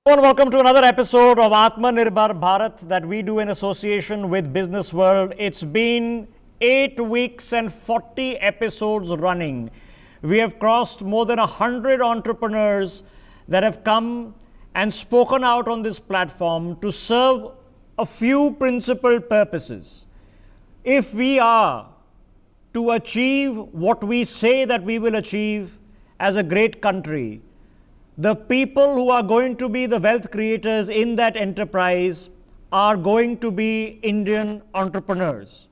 Hello and welcome to another episode of Atmanirbhar Bharat that we do in association with Business World. It's been 8 weeks and 40 episodes running. We have crossed more than 100 entrepreneurs that have come and spoken out on this platform to serve a few principal purposes. If we are to achieve what we say that we will achieve as a great country, the people who are going to be the wealth creators in that enterprise are going to be Indian entrepreneurs.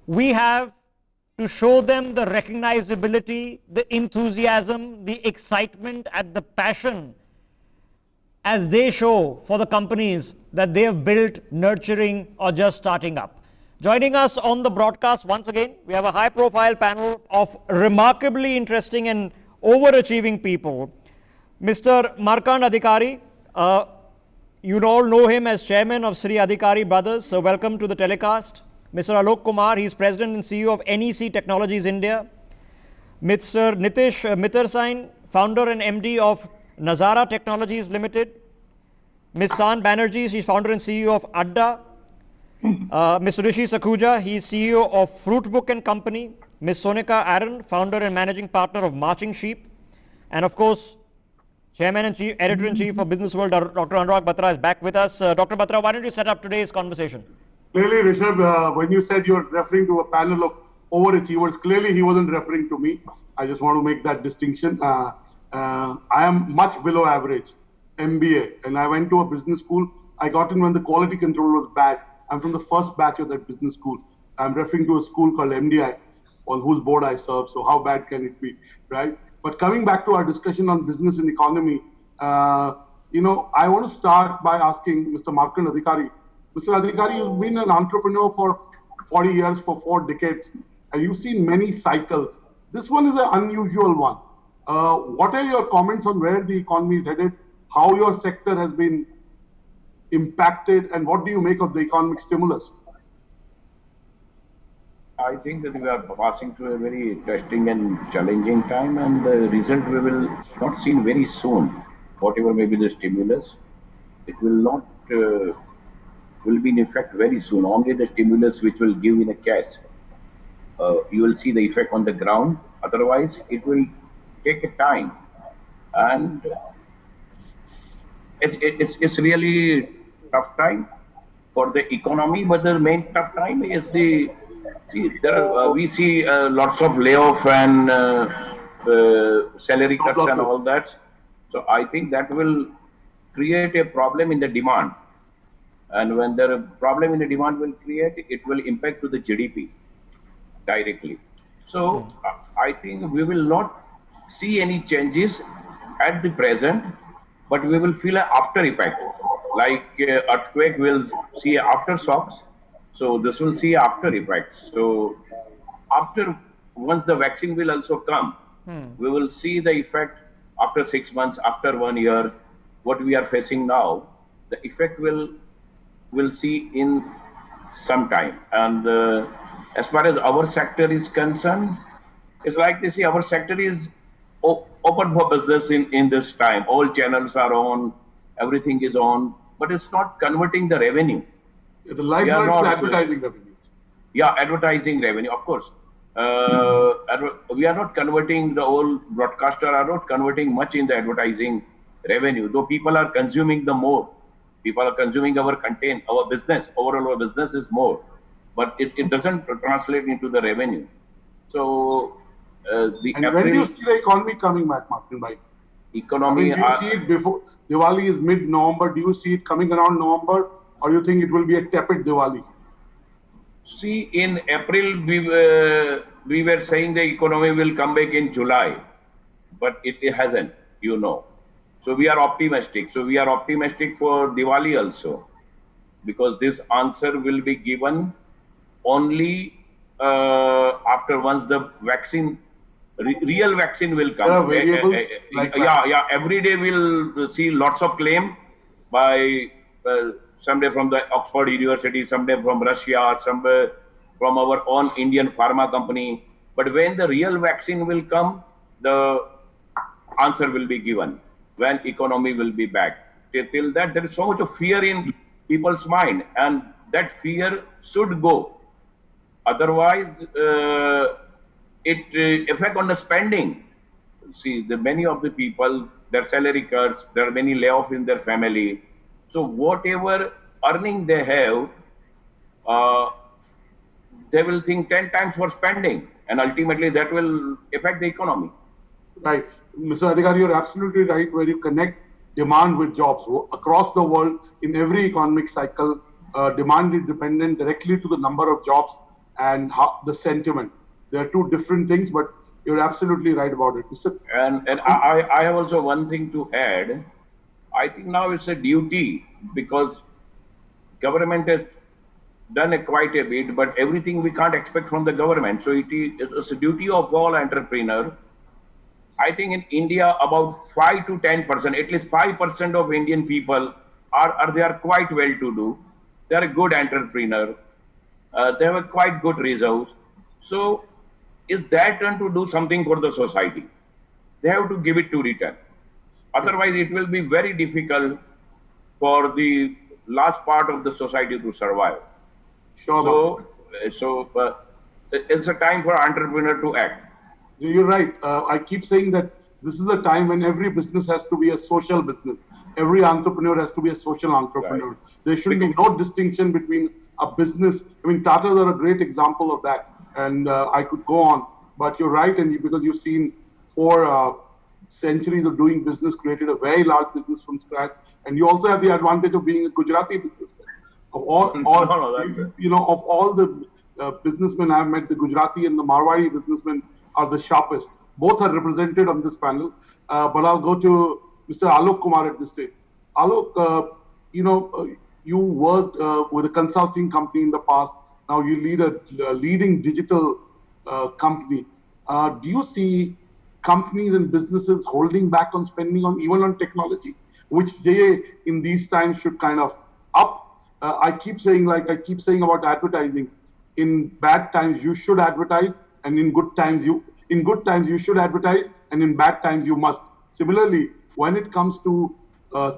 We have to show them the recognizability, the enthusiasm, the excitement, and the passion as they show for the companies that they have built, nurturing, or just starting up. Joining us on the broadcast once again, we have a high profile panel of remarkably interesting and overachieving people. Mr. Markand Adhikari, you all know him as chairman of Sri Adhikari Brothers, so welcome to the telecast. Mr. Alok Kumar, he's president and CEO of NEC Technologies India. Mr. Nitish Mittersain, founder and MD of Nazara Technologies Limited. Ms. San Banerjee, she's founder and CEO of Adda. Mr. Rishi Sakhuja, he's CEO of Fruitbook and Company. Ms. Sonika Aaron, founder and managing partner of Marching Sheep. And of course, Chairman and Chief Editor-in-Chief of Business World, Dr. Anurag Batra is back with us. Dr. Batra, why don't you set up today's conversation? Clearly, Rishabh, when you said you're referring to a panel of overachievers, clearly he wasn't referring to me. I just want to make that distinction. I am much below average, MBA, and I went to a business school. I got in when the quality control was bad. I'm from the first batch of that business school. I'm referring to a school called MDI, on whose board I serve. So how bad can it be, right? But coming back to our discussion on business and economy, I want to start by asking Mr. Markand Adhikari. Mr. Adhikari, you've been an entrepreneur for 40 years, for 4 decades, and you've seen many cycles. This one is an unusual one. What are your comments on where the economy is headed, how your sector has been impacted, and what do you make of the economic stimulus? I think that we are passing through a very interesting and challenging time, and the result we will not see very soon. Whatever may be the stimulus, it will not will be in effect very soon. Only the stimulus which will give in a cash, you will see the effect on the ground. Otherwise, it will take a time, and it's really tough time for the economy. But the main tough time is we see lots of layoff and salary cuts and all that. So I think that will create a problem in the demand. And when the problem in the demand will create, it will impact to the GDP directly. So I think we will not see any changes at the present, but we will feel an after effect. Like earthquake will see after shocks. So this will see after effects. So once the vaccine will also come, we will see the effect after 6 months, after 1 year. What we are facing now, the effect will see in some time. And as far as our sector is concerned, it's like they say our sector is open for business in this time. All channels are on, everything is on, but it's not converting the revenue. The lifeblood is advertising revenue. Yeah, advertising revenue, of course. We are not converting, the whole broadcaster are not converting much in the advertising revenue, though people are consuming the more. People are consuming our content, our business, overall our business is more. But it doesn't translate into the revenue. So, when do you see the economy coming back, Martin Bhai? Economy... do you see it before? Diwali is mid-November. Do you see it coming around November? Or you think it will be a tepid Diwali? See, in April, we were saying the economy will come back in July, but it hasn't, So we are optimistic. So we are optimistic for Diwali also, because this answer will be given only after once the vaccine, real vaccine will come. Every day we'll see lots of claim by... someday from the Oxford University, someday from Russia, someday from our own Indian pharma company. But when the real vaccine will come, the answer will be given when economy will be back. till that there is so much of fear in people's mind, and that fear should go. Otherwise, it affect on the spending. See, many of the people, their salary cuts, there are many layoffs in their family. So whatever earning they have, they will think 10 times for spending, and ultimately that will affect the economy. Right. Mr. Adhikari, you're absolutely right, where you connect demand with jobs. Across the world, in every economic cycle, demand is dependent directly to the number of jobs and how, the sentiment. They are two different things, but you're absolutely right about it. And I have also one thing to add. I think now it's a duty, because government has done quite a bit, but everything we can't expect from the government. So it's a duty of all entrepreneurs. I think in India, about 5 to 10%, at least 5% of Indian people they are quite well to do. They are a good entrepreneur. They have a quite good reserves. So is their turn to do something for the society. They have to give it to return. Otherwise, it will be very difficult for the last part of the society to survive. Sure. So it's a time for entrepreneur to act. You're right. I keep saying that this is a time when every business has to be a social business. Every entrepreneur has to be a social entrepreneur. Right. There should be no distinction between a business. I mean, Tatas are a great example of that. And I could go on. But you're right, and because you've seen 4 centuries of doing business, created a very large business from scratch. And you also have the advantage of being a Gujarati businessman. Of all the businessmen I've met, the Gujarati and the Marwari businessmen are the sharpest. Both are represented on this panel. But I'll go to Mr. Alok Kumar at this stage. Alok, you worked with a consulting company in the past. Now you lead a leading digital company. Do you see companies and businesses holding back on spending even on technology, which they in these times should kind of up? I keep saying about advertising. In bad times you should advertise, and in good times you should advertise, and in bad times you must. Similarly, when it comes to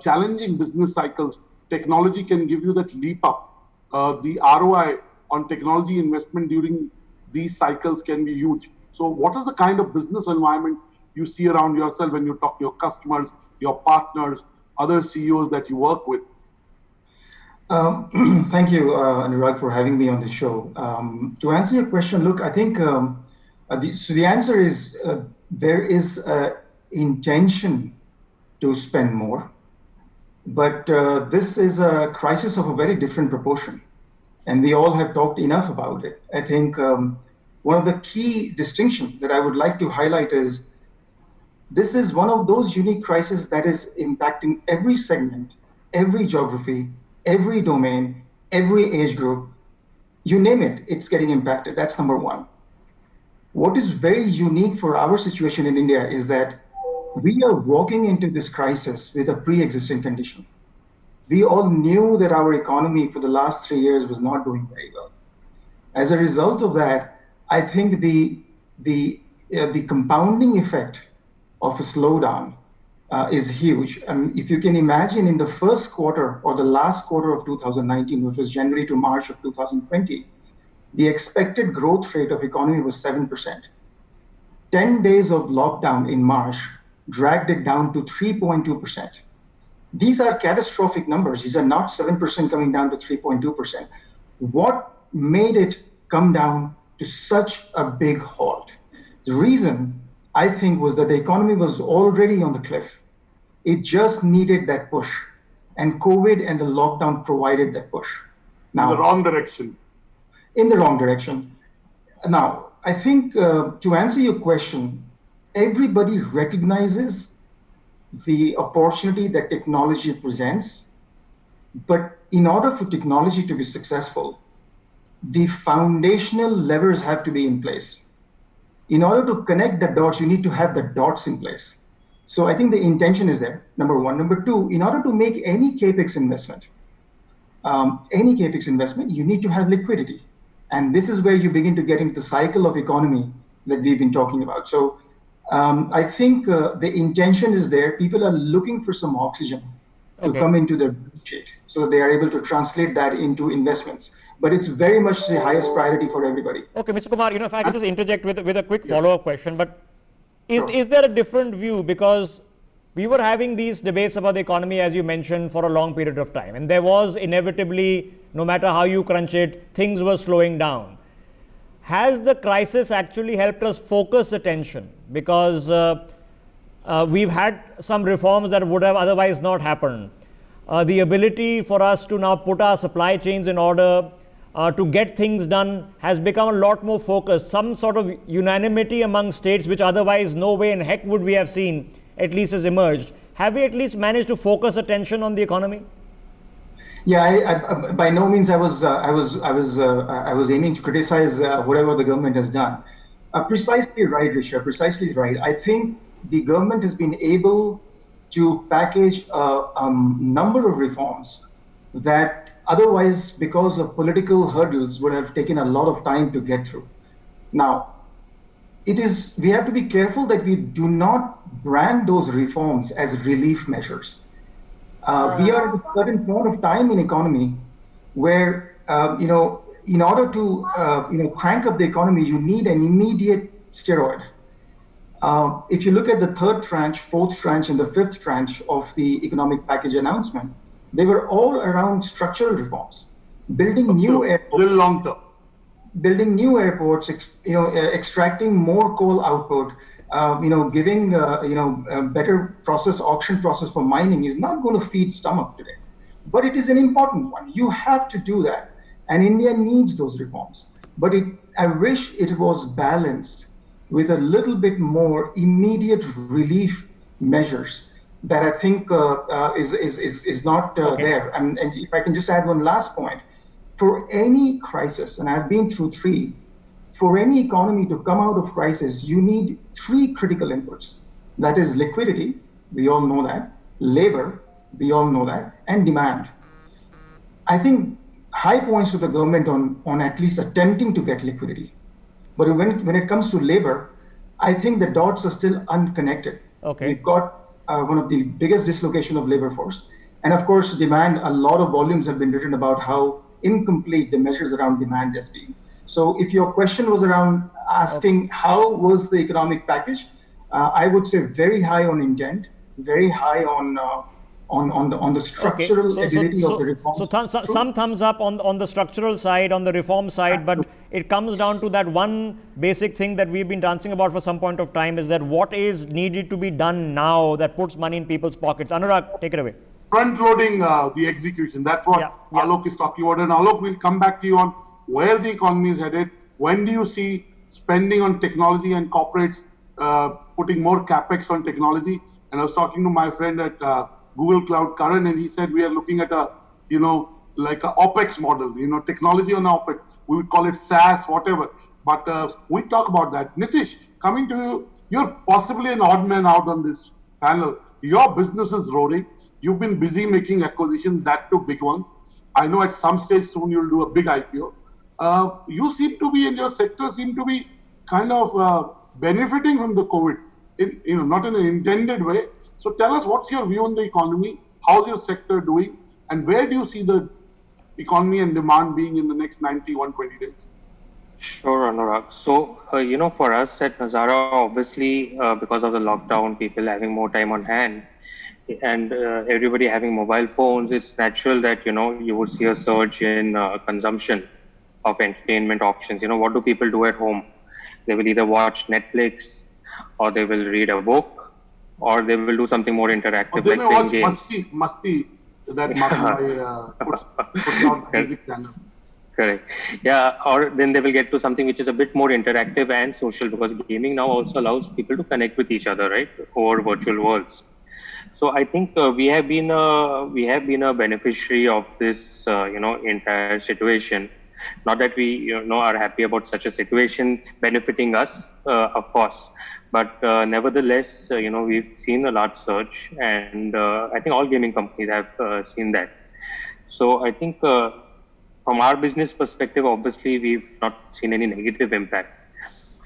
challenging business cycles, technology can give you that leap up. The ROI on technology investment during these cycles can be huge. So what is the kind of business environment you see around yourself when you talk to your customers, your partners, other CEOs that you work with? Thank you, Anurag, for having me on the show. To answer your question, look, I think the answer is there is intention to spend more, but this is a crisis of a very different proportion, and we all have talked enough about it. I think one of the key distinctions that I would like to highlight is this is one of those unique crises that is impacting every segment, every geography, every domain, every age group. You name it, it's getting impacted. That's number one. What is very unique for our situation in India is that we are walking into this crisis with a pre-existing condition. We all knew that our economy for the last 3 years was not doing very well. As a result of that, I think the compounding effect of a slowdown is huge. And if you can imagine, in the first quarter or the last quarter of 2019, which was January to March of 2020, the expected growth rate of economy was 7%. 10 days of lockdown in March dragged it down to 3.2%. These are catastrophic numbers. These are not 7% coming down to 3.2%. What made it come down to such a big halt? The reason, I think, was that the economy was already on the cliff. It just needed that push. And COVID and the lockdown provided that push. Now, in the wrong direction. In the wrong direction. Now, I think to answer your question, everybody recognizes the opportunity that technology presents. But in order for technology to be successful, the foundational levers have to be in place. In order to connect the dots, you need to have the dots in place. So I think the intention is there, number one. Number two, in order to make any capex investment, you need to have liquidity. And this is where you begin to get into the cycle of economy that we've been talking about. So I think the intention is there. People are looking for some oxygen. to Okay. come into their budget so that they are able to translate that into investments. But it's very much the highest priority for everybody. Okay, Mr. Kumar, if I could just interject with a quick Yes. follow-up question, but Sure. is there a different view? Because we were having these debates about the economy, as you mentioned, for a long period of time. And there was inevitably, no matter how you crunch it, things were slowing down. Has the crisis actually helped us focus attention? Because we've had some reforms that would have otherwise not happened. The ability for us to now put our supply chains in order, to get things done has become a lot more focused. Some sort of unanimity among states, which otherwise no way in heck would we have seen, at least has emerged. Have we at least managed to focus attention on the economy? Yeah, I by no means I was aiming to criticize whatever the government has done. Precisely right, Rishabh. Precisely right. I think the government has been able to package a number of reforms that otherwise, because of political hurdles, would have taken a lot of time to get through. Now, we have to be careful that we do not brand those reforms as relief measures. We are at a certain point of time in economy where, in order to, crank up the economy, you need an immediate steroid. If you look at the third tranche, fourth tranche, and the fifth tranche of the economic package announcement, they were all around structural reforms, building new airports, Little long term. building new airports, extracting more coal output, giving a better auction process for mining is not going to feed stomach today, but it is an important one. You have to do that, and India needs those reforms. But I wish it was balanced with a little bit more immediate relief measures that I think is not Okay. there. And if I can just add one last point, for any crisis, and I've been through three, for any economy to come out of crisis, you need three critical inputs. That is liquidity, we all know that, labor, we all know that, and demand. I think high points to the government on at least attempting to get liquidity. But when it comes to labor, I think the dots are still unconnected. Okay. We've got one of the biggest dislocation of labor force. And of course, demand, a lot of volumes have been written about how incomplete the measures around demand has been. So if your question was around asking how was the economic package, I would say very high on intent, very high on the structural ability of the reforms. Some thumbs up on the structural side, on the reform side, but it comes down to that one basic thing that we've been dancing about for some point of time, is that what is needed to be done now that puts money in people's pockets. Anurag, take it away. Front loading the execution. That's what Yeah. Alok is talking about. And Alok, we'll come back to you on where the economy is headed. When do you see spending on technology and corporates putting more capex on technology? And I was talking to my friend at Google Cloud, Karan, and he said we are looking at like a OPEX model, technology on OPEX. We would call it SaaS, whatever. But we talk about that. Nitish, coming to you, you're possibly an odd man out on this panel. Your business is roaring. You've been busy making acquisitions, that too big ones. I know at some stage soon you'll do a big IPO. You seem to be, in your sector, seem to be kind of benefiting from the COVID, not in an intended way. So tell us, what's your view on the economy? How's your sector doing? And where do you see the economy and demand being in the next 90, 120 days? Sure, Anurag. So, for us at Nazara, obviously, because of the lockdown, people having more time on hand and everybody having mobile phones, it's natural that, you would see a surge in consumption of entertainment options. What do people do at home? They will either watch Netflix, or they will read a book, or they will do something more interactive, They like may playing watch games. Masti that Mark puts out music channel. Correct. Yeah, or then they will get to something which is a bit more interactive and social, because gaming now also allows people to connect with each other, right, over virtual worlds. So I think we have been a beneficiary of this, entire situation. Not that we, are happy about such a situation benefiting us, of course, but nevertheless, we've seen a large surge, and I think all gaming companies have seen that. So I think from our business perspective, obviously, we've not seen any negative impact.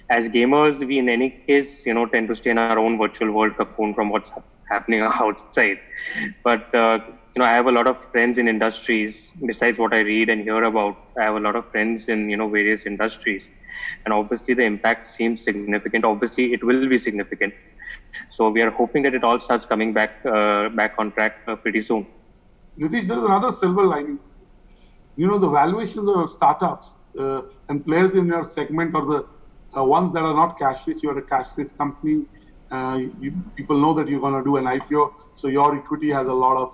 As gamers, we in any case, tend to stay in our own virtual world cocoon from what's happening outside. But I have a lot of friends in industries. Besides what I read and hear about, I have a lot of friends in various industries, and obviously the impact seems significant. Obviously, it will be significant. So we are hoping that it all starts coming back on track pretty soon. Nitish, there is another silver lining. The valuations of startups and players in your segment are the ones that are not cash-rich. You're a cash-rich company. People know that you're going to do an IPO, so your equity has a lot of,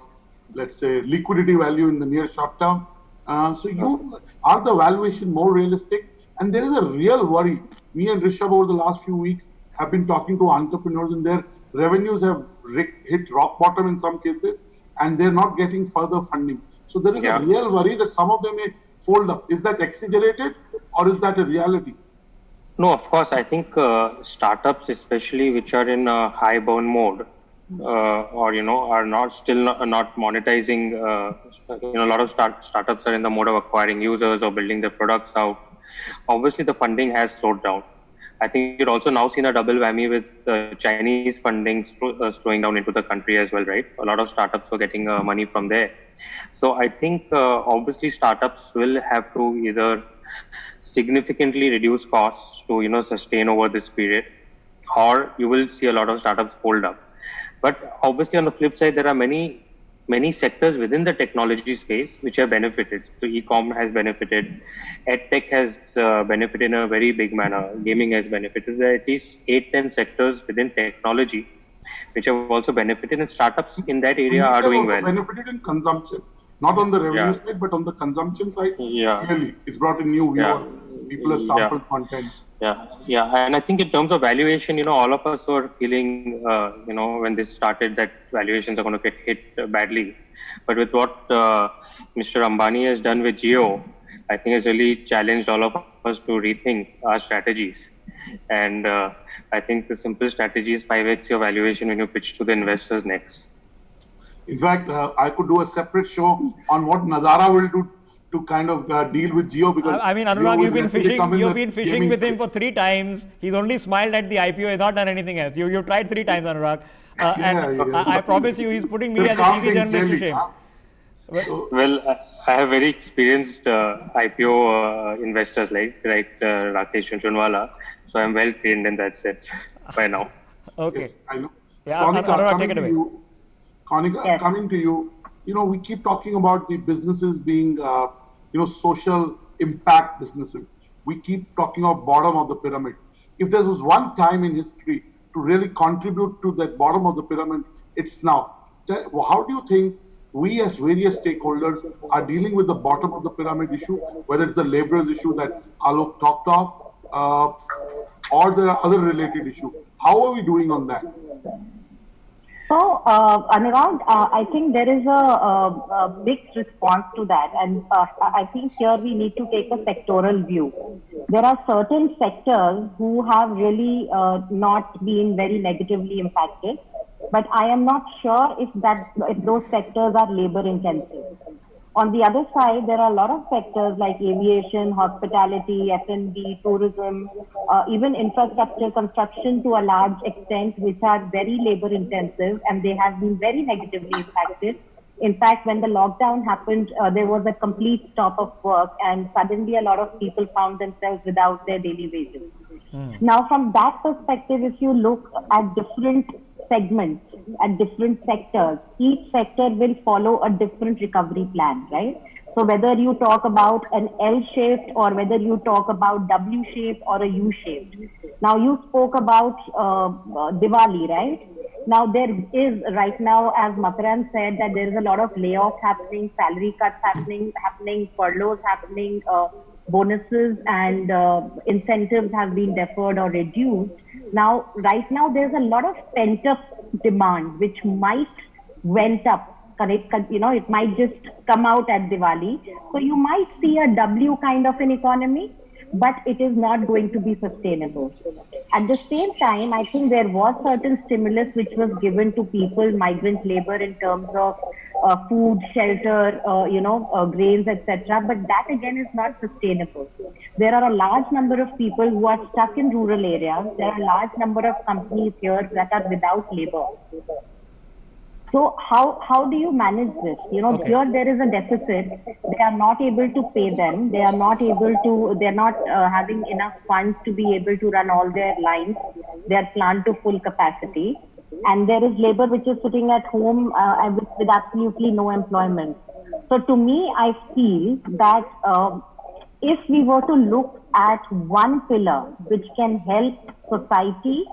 let's say, liquidity value in the near short term. Are the valuation more realistic? And there is a real worry. Me and Rishabh over the last few weeks have been talking to entrepreneurs, and their revenues have hit rock bottom in some cases, and they're not getting further funding. So there is a real worry that some of them may fold up. Is that exaggerated, or is that a reality? No, of course. I think startups, especially which are in a high burn mode, or are not monetizing. A lot of startups are in the mode of acquiring users or building their products out. Obviously, the funding has slowed down. I think you've also now seen a double whammy with Chinese funding slowing down into the country as well, right? A lot of startups were getting money from there. So I think obviously startups will have to either significantly reduce costs to sustain over this period, or you will see a lot of startups fold up. But obviously on the flip side, there are many sectors within the technology space which have benefited. So e-com has benefited, edtech has benefited in a very big manner, gaming has benefited. There are at least 8-10 sectors within technology which have also benefited, and startups in that area are doing well. Benefited in consumption, not on the revenue side, but on the consumption side. Really, it's brought in new viewers. People have sampled content. And I think in terms of valuation, all of us were feeling, when this started, that valuations are going to get hit badly. But with what Mr. Ambani has done with Jio, I think has really challenged all of us to rethink our strategies. And I think the simple strategy is 5x your valuation when you pitch to the investors next. In fact, I could do a separate show on what Nazara will do to kind of deal with Jio, because I mean, Anurag, you've been fishing with him for 3 times. He's only smiled at the IPO. He's not done anything else. You tried 3 times, Anurag. I promise you, he's putting me as a TV journalist to shame. Well, I have very experienced IPO investors like Rakesh Jhunjhunwala, so I'm well trained in that sense by now. Okay. Yes, I know. Yeah, Sonika, take it away. Konika, coming to you, we keep talking about the businesses being, social impact businesses. We keep talking about bottom of the pyramid. If there was one time in history to really contribute to that bottom of the pyramid, it's now. How do you think we as various stakeholders are dealing with the bottom of the pyramid issue, whether it's the laborers issue that Alok talked of, or there are other related issues? How are we doing on that? So, Anurag, I think there is a mixed response to that, and I think here we need to take a sectoral view. There are certain sectors who have really not been very negatively impacted, but I am not sure if those sectors are labor intensive. On the other side, there are a lot of sectors like aviation, hospitality, F&B, tourism, even infrastructure construction to a large extent, which are very labor intensive, and they have been very negatively impacted. In fact, when the lockdown happened, there was a complete stop of work, and suddenly a lot of people found themselves without their daily wages. Now, from that perspective, if you look at different segments, at different sectors, each sector will follow a different recovery plan, right? So whether you talk about an L-shaped or whether you talk about W-shaped or a U-shaped. Now you spoke about Diwali, right? Now there is right now, as Makaran said, that there is a lot of layoffs happening, salary cuts happening, furloughs happening, bonuses and incentives have been deferred or reduced. Now, right now, there's a lot of pent-up demand, which might went up. It might just come out at Diwali. So you might see a W kind of an economy, but it is not going to be sustainable. At the same time, I think there was certain stimulus which was given to people, migrant labor, in terms of food, shelter, grains, etc. But that again is not sustainable. There are a large number of people who are stuck in rural areas. There are a large number of companies here that are without labor. So how do you manage this? You know, Okay. here there is a deficit. They are not able to pay them. They are not able to. They are not having enough funds to be able to run all their lines, their plant to full capacity, and there is labor which is sitting at home and with absolutely no employment. So to me, I feel that if we were to look at one pillar which can help society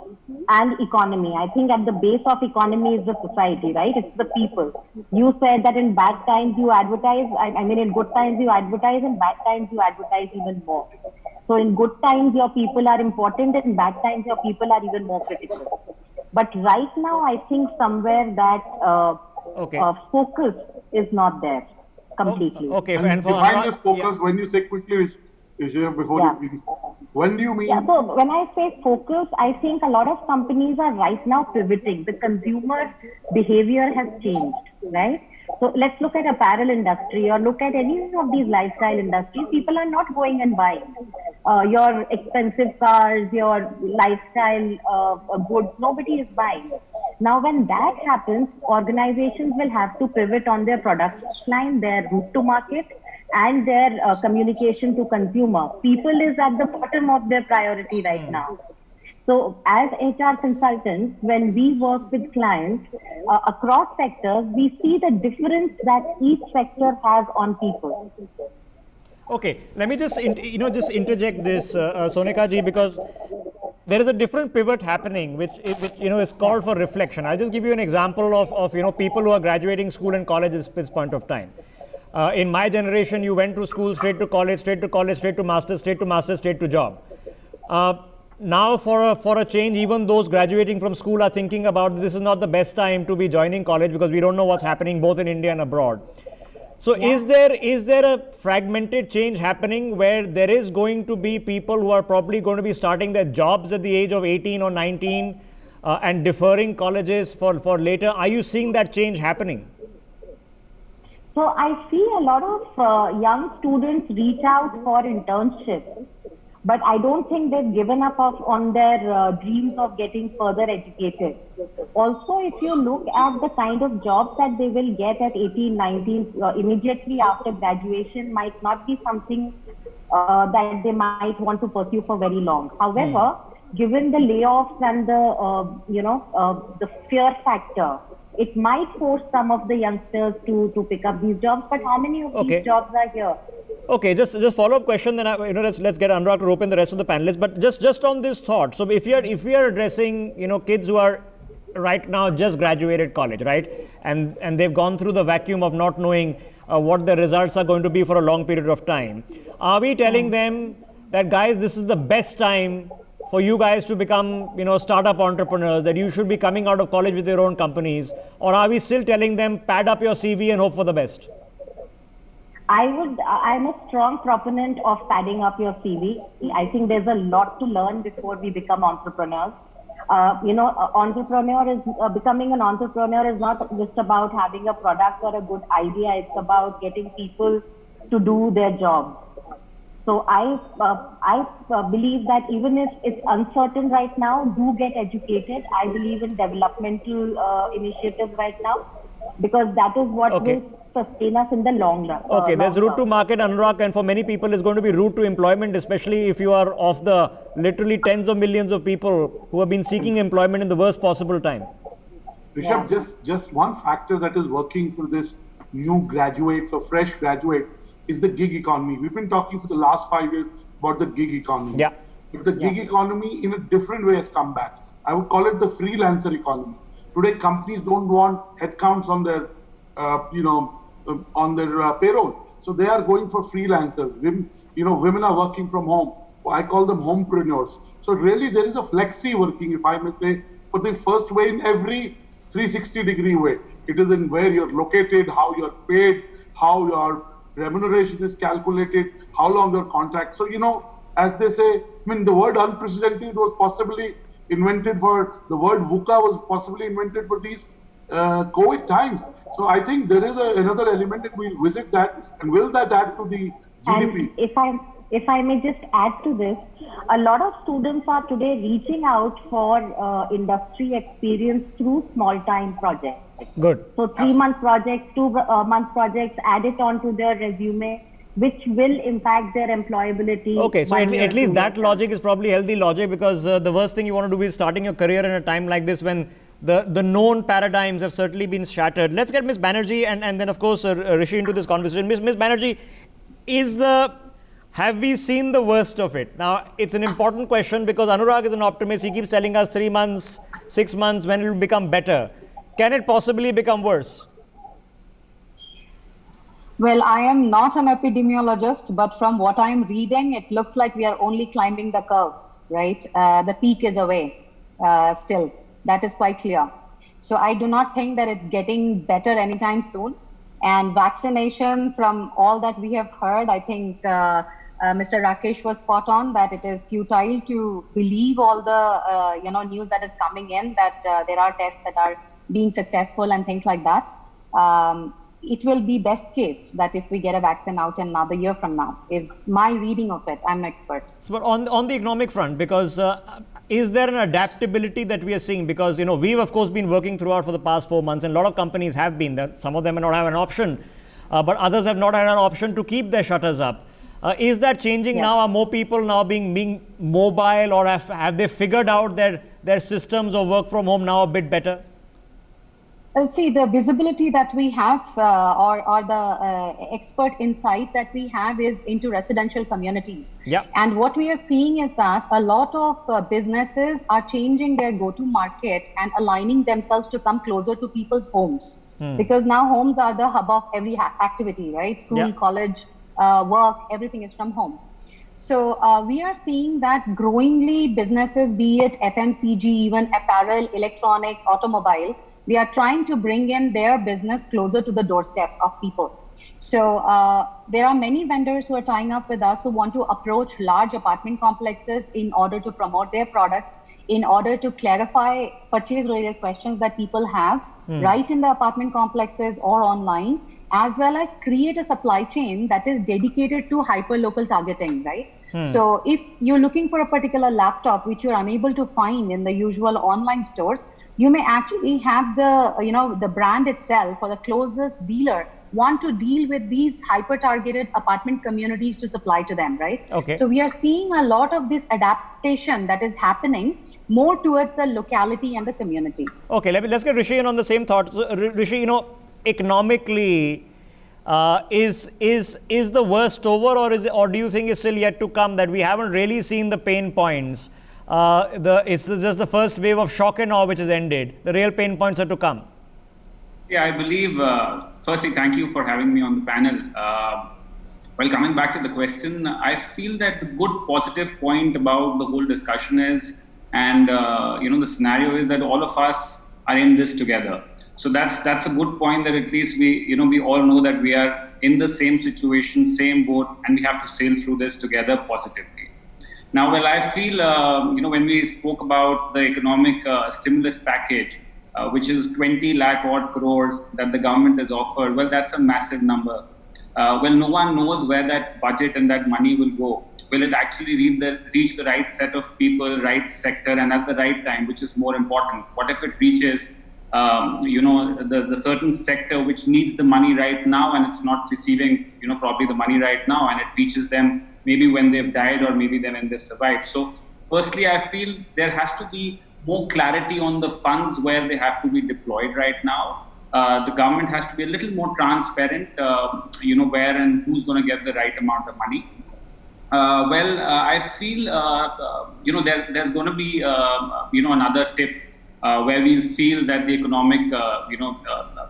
and economy, I think at the base of economy is the society, right? It's the people. You said that in bad times you advertise, I mean in good times you advertise, in bad times you advertise even more. So in good times your people are important, in bad times your people are even more critical. But right now I think somewhere that Okay. focus is not there Oh, completely. okay. And for define Anurag- this focus yeah. when you say quickly, before Yeah. you, when do you mean? Yeah, so when I say focus, I think a lot of companies are right now pivoting. The consumer behavior has changed, right? So let's look at apparel industry or look at any of these lifestyle industries. People are not going and buying your expensive cars, your lifestyle goods. Nobody is buying. Now, when that happens, organizations will have to pivot on their product line, their route to market, and their communication to consumer. People is at the bottom of their priority right now. So as HR consultants, when we work with clients across sectors, we see the difference that each sector has on people. Okay, let me just just interject this, Sonika ji, because there is a different pivot happening, which is called for reflection. I'll just give you an example of people who are graduating school and college at this point of time. In my generation, you went to school, straight to college, straight to college, straight to master's, straight to master's, straight to job. Now, for a change, even those graduating from school are thinking about this is not the best time to be joining college because we don't know what's happening both in India and abroad. So is there a fragmented change happening where there is going to be people who are probably going to be starting their jobs at the age of 18 or 19 and deferring colleges for later? Are you seeing that change happening? So I see a lot of young students reach out for internships, but I don't think they've given up on their dreams of getting further educated. Also, if you look at the kind of jobs that they will get at 18, 19, immediately after graduation might not be something that they might want to pursue for very long. However, given the layoffs and the fear factor, it might force some of the youngsters to pick up these jobs. But how many of these jobs are here? Okay, just follow up question. Then let's get Anurag to rope in the rest of the panelists. But just on this thought. So if we are addressing kids who are right now just graduated college, right, and they've gone through the vacuum of not knowing what the results are going to be for a long period of time, are we telling them that guys, this is the best time for you guys to become startup entrepreneurs, that you should be coming out of college with your own companies, or are we still telling them pad up your CV and hope for the best? I'm a strong proponent of padding up your CV. I think there's a lot to learn before we become entrepreneurs. Becoming an entrepreneur is not just about having a product or a good idea. It's about getting people to do their job. So I believe that even if it's uncertain right now, do get educated. I believe in developmental initiatives right now, because that is what will sustain us in the long run. Okay, there's route to market, Anurag, and for many people it's going to be route to employment, especially if you are of the literally tens of millions of people who have been seeking employment in the worst possible time. Rishabh, just one factor that is working for this new graduates or fresh graduate is the gig economy. We've been talking for the last 5 years about the gig economy. Yeah. But the gig economy in a different way has come back. I would call it the freelancer economy. Today, companies don't want headcounts on their, payroll. So they are going for freelancers. Women are working from home. I call them homepreneurs. So really, there is a flexi working, if I may say, for the first way in every 360-degree way. It is in where you're located, how you're paid, how your remuneration is calculated, how long your contract. So, as they say, the word unprecedented was possibly invented for, the word VUCA was possibly invented for these COVID times. So I think there is another element, and we'll visit that, and will that add to the GDP? And if I may just add to this, a lot of students are today reaching out for industry experience through small time projects. Good. So 3-month projects, 2-month projects, add it on to their resume, which will impact their employability. Okay, so 1 year, at least 2 that years logic is probably healthy logic, because the worst thing you want to do is starting your career in a time like this when the known paradigms have certainly been shattered. Let's get Ms. Banerjee and then of course Rishi into this conversation. Ms. Banerjee, have we seen the worst of it? Now, it's an important question because Anurag is an optimist. He keeps telling us 3 months, 6 months when it will become better. Can it possibly become worse? Well, I am not an epidemiologist, but from what I'm reading, it looks like we are only climbing the curve, right? The peak is away still. That is quite clear. So I do not think that it's getting better anytime soon. And vaccination, from all that we have heard, I think Mr. Rakesh was spot on that it is futile to believe all the news that is coming in, that there are tests that are being successful and things like that. It will be best case that if we get a vaccine out in another year from now, is my reading of it. I'm no expert. So, but on the economic front, because is there an adaptability that we are seeing? Because, we've of course been working throughout for the past 4 months, and a lot of companies have been there. Some of them may not have an option, but others have not had an option to keep their shutters up. Is that changing now? Are more people now being mobile, or have they figured out their systems of work from home now a bit better? See, the visibility that we have or the expert insight that we have is into residential communities. Yeah. And what we are seeing is that a lot of businesses are changing their go-to market and aligning themselves to come closer to people's homes. Because now homes are the hub of every activity, right? School, college, work, everything is from home. So we are seeing that growingly businesses, be it FMCG, even apparel, electronics, automobile, they are trying to bring in their business closer to the doorstep of people. So there are many vendors who are tying up with us who want to approach large apartment complexes in order to promote their products, in order to clarify purchase-related questions that people have right in the apartment complexes or online, as well as create a supply chain that is dedicated to hyper-local targeting, right? So if you're looking for a particular laptop which you're unable to find in the usual online stores, you may actually have the brand itself or the closest dealer want to deal with these hyper-targeted apartment communities to supply to them, right? Okay. So we are seeing a lot of this adaptation that is happening more towards the locality and the community. Okay, let's get Rishi in on the same thought. So, Rishi, economically, is the worst over, or do you think it's still yet to come, that we haven't really seen the pain points? It's just the first wave of shock and awe which has ended. The real pain points are to come. Yeah, I believe, firstly, thank you for having me on the panel. Well, coming back to the question, I feel that the good positive point about the whole discussion is, and the scenario is that all of us are in this together. So that's a good point, that at least we all know that we are in the same situation, same boat, and we have to sail through this together positively. Now, well, I feel, when we spoke about the economic stimulus package, which is 20 lakh odd crores that the government has offered, well, that's a massive number. Well, no one knows where that budget and that money will go. Will it actually reach the right set of people, right sector, and at the right time, which is more important? What if it reaches, the certain sector which needs the money right now and it's not receiving, probably the money right now, and it reaches them maybe when they've died or maybe then when they've survived. So firstly, I feel there has to be more clarity on the funds where they have to be deployed right now. The government has to be a little more transparent, where and who's going to get the right amount of money. I feel, there's going to be, another tip where we feel that the economic,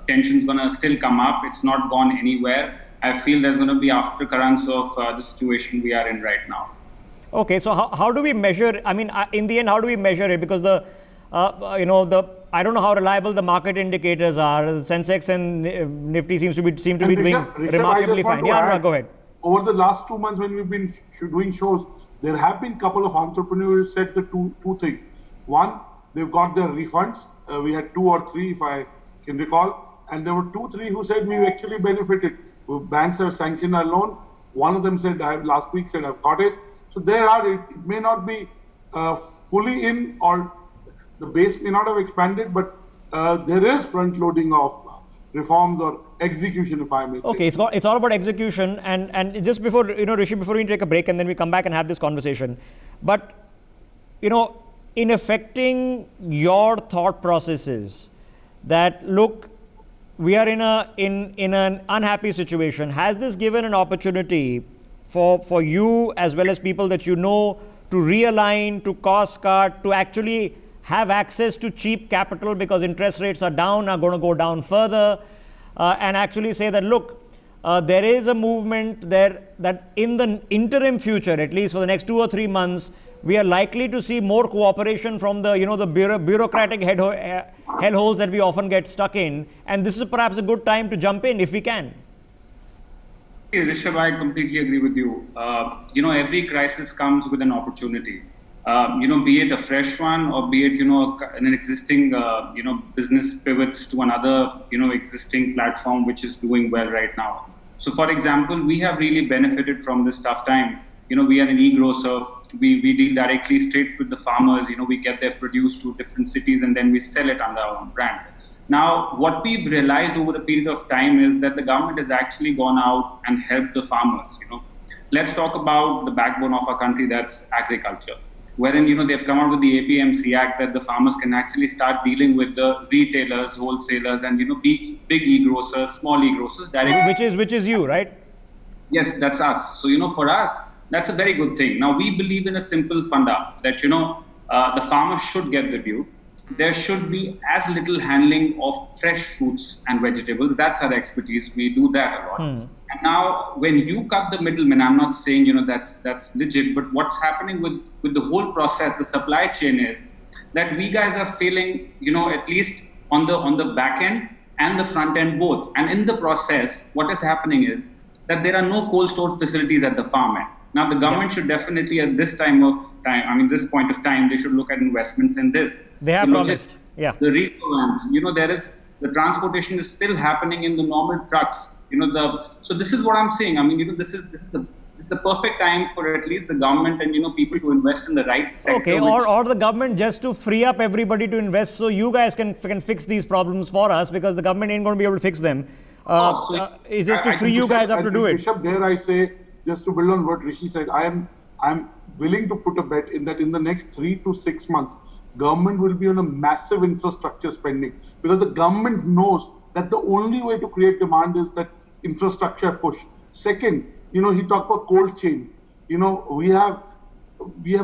tension is going to still come up. It's not gone anywhere. I feel there's going to be aftercurrents of the situation we are in right now. Okay, so how do we measure? I mean, in the end, how do we measure it? Because I don't know how reliable the market indicators are. The Sensex and Nifty seem to be doing remarkably fine. Yeah, go ahead. Over the last 2 months, when we've been doing shows, there have been a couple of entrepreneurs who said the two things. One, they've got their refunds. We had 2 or 3, if I can recall, and there were 2, 3 who said we've actually benefited. Banks have sanctioned our loan. One of them said, last week said, I've got it. So it may not be fully in, or the base may not have expanded, but there is front loading of reforms or execution, if I may say. Okay, it's all about execution. And just before, Rishi, before we take a break and then we come back and have this conversation. But, in affecting your thought processes that, look, we are in an unhappy situation. Has this given an opportunity for you as well as people that you know to realign, to cost cut, to actually have access to cheap capital because interest rates are going to go down further, and actually say that, look, there is a movement there that in the interim future, at least for the next 2 or 3 months, we are likely to see more cooperation from the, the bureaucratic hellholes that we often get stuck in. And this is perhaps a good time to jump in if we can. Rishabh, I completely agree with you. Every crisis comes with an opportunity. Be it a fresh one or be it, an existing, business pivots to another, existing platform which is doing well right now. So, for example, we have really benefited from this tough time. We are an e-grocer. We deal directly straight with the farmers. We get their produce to different cities and then we sell it under our own brand. Now, what we've realized over a period of time is that the government has actually gone out and helped the farmers. Let's talk about the backbone of our country, that's agriculture. Wherein, they've come out with the APMC Act that the farmers can actually start dealing with the retailers, wholesalers, and, big e-grocers, small e-grocers directly. Which is you, right? Yes, that's us. So, for us, that's a very good thing. Now, we believe in a simple funda that, the farmer should get the due. There should be as little handling of fresh fruits and vegetables. That's our expertise. We do that a lot. And now, when you cut the middleman, I'm not saying, that's legit, but what's happening with the whole process, the supply chain is that we guys are failing, at least on the back end and the front end both. And in the process, what is happening is that there are no cold storage facilities at the farm end. Now, the government should definitely, at this point of time, they should look at investments in this. They have promised. Yeah. The retail vans, the transportation is still happening in the normal trucks. So this is what I'm saying. This is the perfect time for at least the government and, people to invest in the right sector. Okay, or the government just to free up everybody to invest so you guys can fix these problems for us because the government ain't going to be able to fix them. It's just to free you guys up to do it. Rishabh, dare I say, just to build on what Rishi said, I'm willing to put a bet in that in the next 3 to 6 months, government will be on a massive infrastructure spending because the government knows that the only way to create demand is that infrastructure push. Second, he talked about cold chains. We have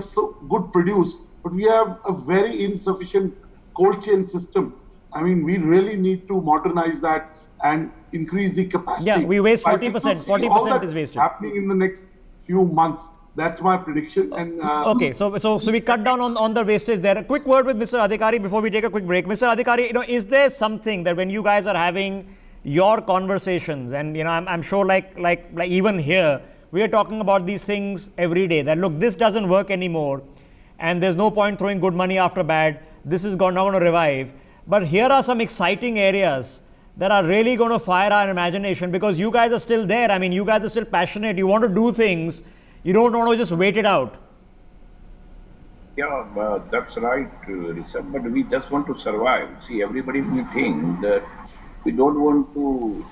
so good produce, but we have a very insufficient cold chain system. We really need to modernize that and increase the capacity. Yeah, we waste 40%. 40% is wasted. Happening in the next few months. That's my prediction. And okay, so we cut down on the wastage there. A quick word with Mr. Adhikari before we take a quick break. Mr. Adhikari, is there something that when you guys are having your conversations, and I'm sure like even here, we are talking about these things every day. That look, this doesn't work anymore, and there's no point throwing good money after bad. This is not going to revive. But here are some exciting areas that are really going to fire our imagination because you guys are still there. You guys are still passionate. You want to do things. You don't want to just wait it out. Yeah, that's right, Rishabh. But we just want to survive. See, everybody will think that we don't want to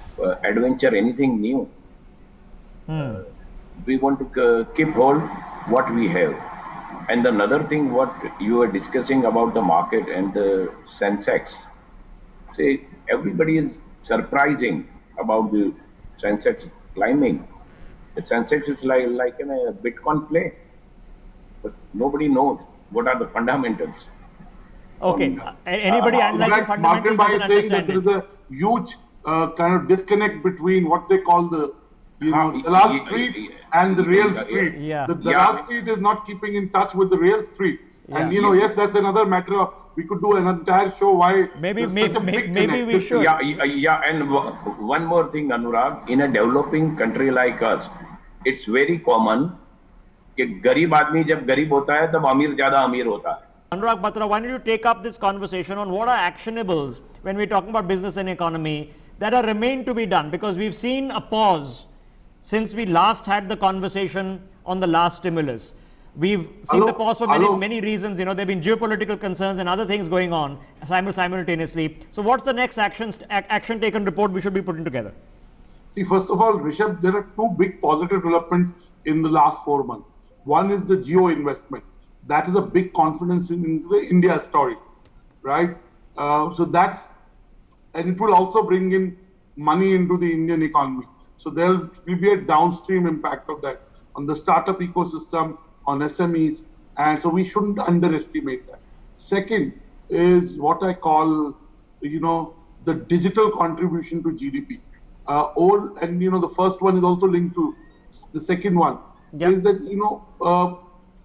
adventure anything new. We want to keep hold what we have. And another thing, what you were discussing about the market and the Sensex. See, everybody is surprising about the Sensex climbing. The Sensex is like in a Bitcoin play, but nobody knows what are the fundamentals. Okay, anybody analyzing fundamentals doesn't saying that understand there is a huge kind of disconnect between what they call the last street and the real street. Yeah. The last street is not keeping in touch with the real street. And yes, that's another matter of, we could do an entire show why maybe such a big maybe we should. Yeah, and one more thing, Anurag, in a developing country like us, it's very common कि गरीब आदमी जब गरीब होता है तब अमीर ज्यादा अमीर होता है. Anurag Batra, why don't you take up this conversation on what are actionables when we're talking about business and economy that are remain to be done, because we've seen a pause since we last had the conversation on the last stimulus. We've seen the pause for Hello? many reasons. You know, there have been geopolitical concerns and other things going on simultaneously. So what's the next action taken report we should be putting together? See, first of all, Rishabh, there are two big positive developments in the last 4 months. One is the geo investment. That is a big confidence in the India story, right? And it will also bring in money into the Indian economy. So there will be a downstream impact of that on the startup ecosystem, on SMEs, and so we shouldn't underestimate that. Second is what I call, the digital contribution to GDP. The first one is also linked to the second one. Yep. Is that,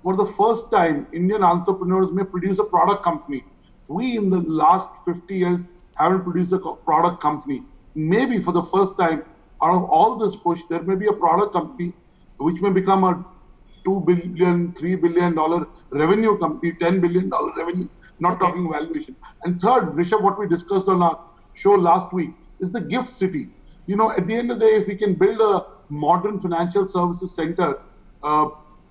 for the first time, Indian entrepreneurs may produce a product company. We, in the last 50 years, haven't produced a product company. Maybe for the first time, out of all this push, there may be a product company which may become a $2 billion, $3 billion revenue company, $10 billion revenue, not talking valuation. And third, Rishabh, what we discussed on our show last week is the gift city. At the end of the day, if we can build a modern financial services center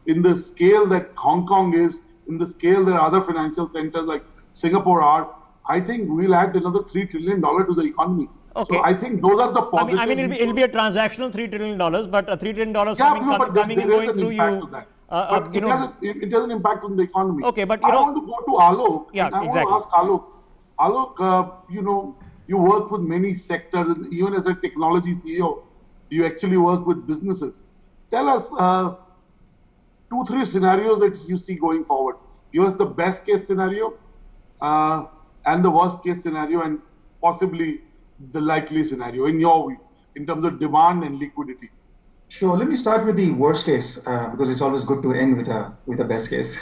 in the scale that Hong Kong is, in the scale that other financial centers like Singapore are, I think we'll add another $3 trillion to the economy. Okay. So I think those are the positives. I mean, it'll be a transactional $3 trillion, but $3 trillion but coming and there going is an through impact you. to that. But it doesn't impact on the economy. Okay, but I want to go to Alok. Yeah, and I exactly. want to ask Alok. Alok, you work with many sectors, and even as a technology CEO, you actually work with businesses. Tell us 2-3 scenarios that you see going forward. Give us the best case scenario and the worst case scenario, and possibly the likely scenario in your view, in terms of demand and liquidity. Sure. Let me start with the worst case because it's always good to end with a best case.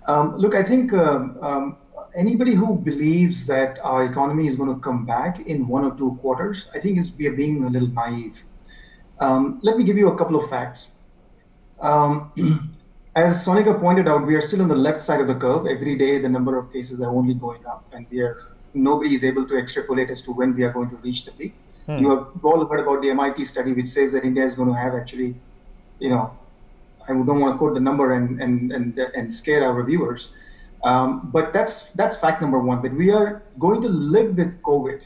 Look, I think anybody who believes that our economy is going to come back in 1 or 2 quarters, I think we are being a little naive. Let me give you a couple of facts. As Sonika pointed out, we are still on the left side of the curve. Every day, the number of cases are only going up, and nobody is able to extrapolate as to when we are going to reach the peak. You have all heard about the MIT study, which says that India is going to have actually, I don't want to quote the number and scare our viewers, but that's fact number one. But we are going to live with COVID.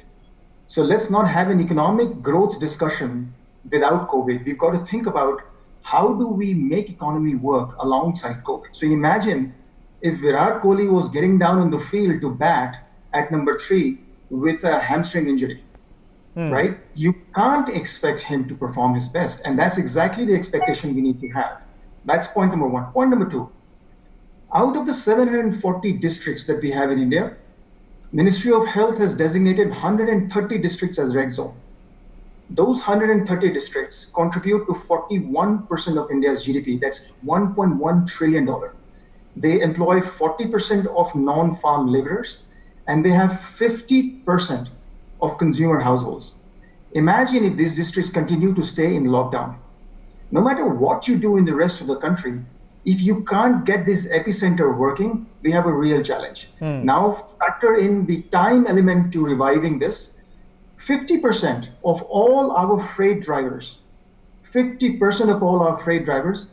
So let's not have an economic growth discussion without COVID. We've got to think about how do we make economy work alongside COVID. So imagine if Virat Kohli was getting down in the field to bat at number 3 with a hamstring injury. Right? You can't expect him to perform his best. And that's exactly the expectation we need to have. That's point number one. Point number two, out of the 740 districts that we have in India, Ministry of Health has designated 130 districts as red zone. Those 130 districts contribute to 41% of India's GDP. That's $1.1 trillion. They employ 40% of non-farm laborers, and they have 50% of consumer households. Imagine if these districts continue to stay in lockdown. No matter what you do in the rest of the country, if you can't get this epicenter working, we have a real challenge. Now factor in the time element to reviving this. 50% of all our freight drivers, 50% of all our freight drivers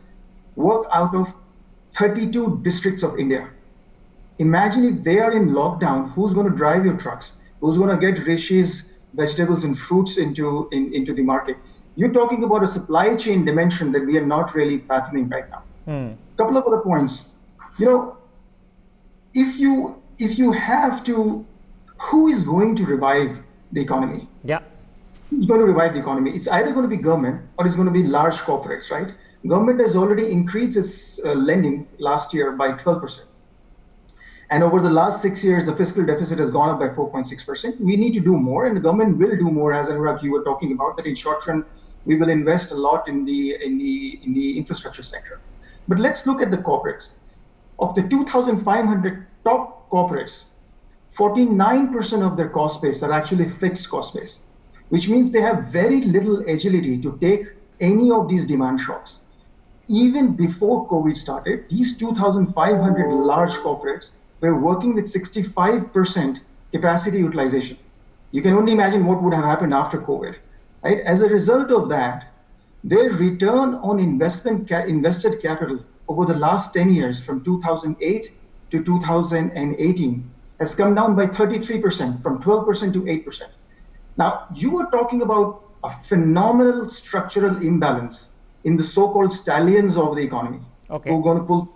work out of 32 districts of India. Imagine if they are in lockdown, who's going to drive your trucks? Who's going to get Rishi's vegetables and fruits into the market? You're talking about a supply chain dimension that we are not really fathoming right now. Couple of other points. If you have to, who is going to revive the economy? Yeah. Who's going to revive the economy? It's either going to be government or it's going to be large corporates, right? Government has already increased its lending last year by 12%. And over the last 6 years, the fiscal deficit has gone up by 4.6%. We need to do more, and the government will do more, as Anurag, you were talking about, that in short run, we will invest a lot in the infrastructure sector. But let's look at the corporates. Of the 2,500 top corporates, 49% of their cost base are actually fixed cost base, which means they have very little agility to take any of these demand shocks. Even before COVID started, these 2,500 large corporates were working with 65% capacity utilization. You can only imagine what would have happened after COVID, right? As a result of that, their return on invested capital over the last 10 years, from 2008 to 2018, has come down by 33%, from 12% to 8%. Now, you were talking about a phenomenal structural imbalance in the so-called stallions of the economy. Okay. Who are going to pull.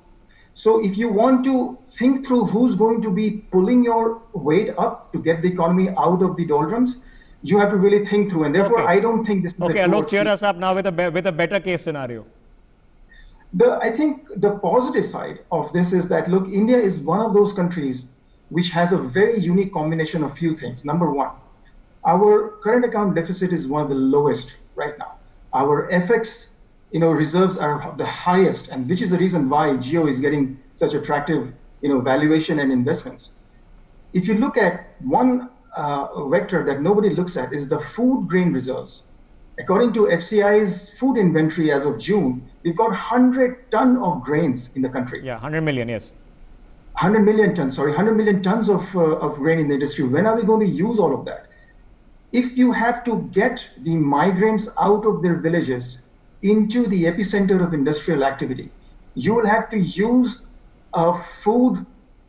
So if you want to think through who's going to be pulling your weight up to get the economy out of the doldrums, you have to really think through. And therefore, Okay. I don't think this is Okay, a Alok, cheer us up now with a better case scenario. I think the positive side of this is that, look, India is one of those countries which has a very unique combination of few things. Number one, our current account deficit is one of the lowest right now. Our FX reserves are the highest, and which is the reason why Jio is getting such attractive valuation and investments. If you look at one vector that nobody looks at is the food grain reserves. According to FCI's food inventory as of June, we've got 100 ton of grains in the country. Yeah, 100 million, yes. 100 million tons of grain in the industry. When are we going to use all of that? If you have to get the migrants out of their villages into the epicenter of industrial activity, you will have to use a food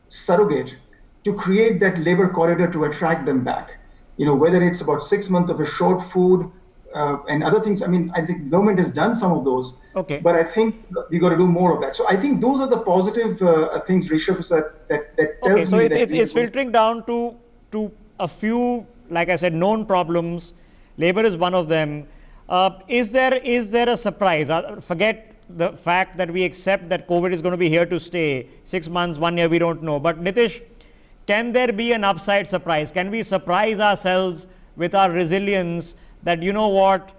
surrogate to create that labor corridor to attract them back. Whether it's about 6 months of a short food and other things. I mean, I think government has done some of those. Okay. But I think we got to do more of that. So I think those are the positive things, Rishabh, that tells Okay, so me it's filtering down to a few, like I said, known problems. Labor is one of them. Is there a surprise? Forget the fact that we accept that COVID is going to be here to stay. 6 months, 1 year, we don't know. But Nitish, can there be an upside surprise? Can we surprise ourselves with our resilience that, you know what,